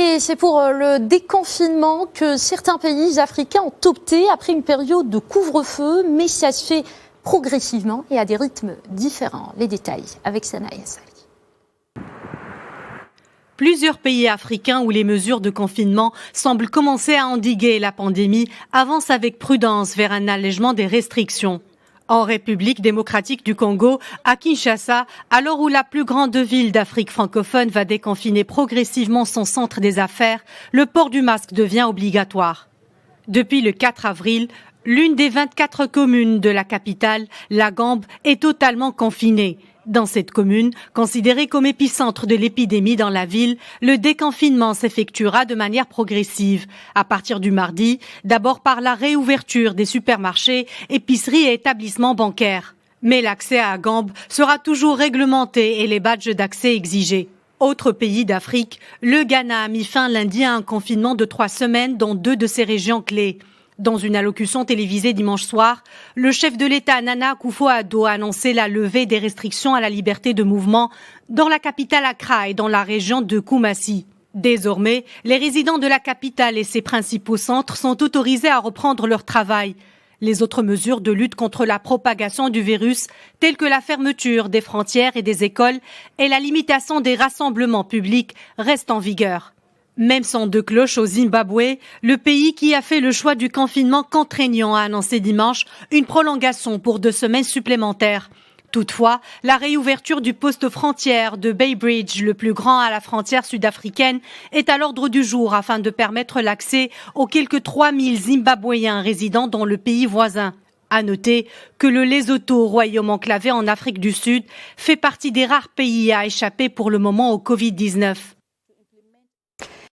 Et c'est pour le déconfinement que certains pays africains ont opté après une période de couvre-feu, mais ça se fait progressivement et à des rythmes différents. Les détails avec Sanaï Assali. Plusieurs pays africains où les mesures de confinement semblent commencer à endiguer la pandémie avancent avec prudence vers un allègement des restrictions. En République démocratique du Congo, à Kinshasa, à l'heure où la plus grande ville d'Afrique francophone va déconfiner progressivement son centre des affaires, le port du masque devient obligatoire. Depuis le 4 avril, l'une des 24 communes de la capitale, la Gambe, est totalement confinée. Dans cette commune, considérée comme épicentre de l'épidémie dans la ville, le déconfinement s'effectuera de manière progressive. À partir du mardi, d'abord par la réouverture des supermarchés, épiceries et établissements bancaires. Mais l'accès à Gambe sera toujours réglementé et les badges d'accès exigés. Autre pays d'Afrique, le Ghana a mis fin lundi à un confinement de 3 semaines dans 2 de ses régions clés. Dans une allocution télévisée dimanche soir, le chef de l'État Nana Akufo-Addo a annoncé la levée des restrictions à la liberté de mouvement dans la capitale Accra et dans la région de Koumassi. Désormais, les résidents de la capitale et ses principaux centres sont autorisés à reprendre leur travail. Les autres mesures de lutte contre la propagation du virus, telles que la fermeture des frontières et des écoles et la limitation des rassemblements publics, restent en vigueur. Même son de cloche au Zimbabwe, le pays qui a fait le choix du confinement contraignant a annoncé dimanche une prolongation pour 2 semaines supplémentaires. Toutefois, la réouverture du poste frontière de Bay Bridge, le plus grand à la frontière sud-africaine, est à l'ordre du jour afin de permettre l'accès aux quelques 3000 Zimbabwéens résidant dans le pays voisin. À noter que le Lesotho, royaume enclavé en Afrique du Sud, fait partie des rares pays à échapper pour le moment au Covid-19.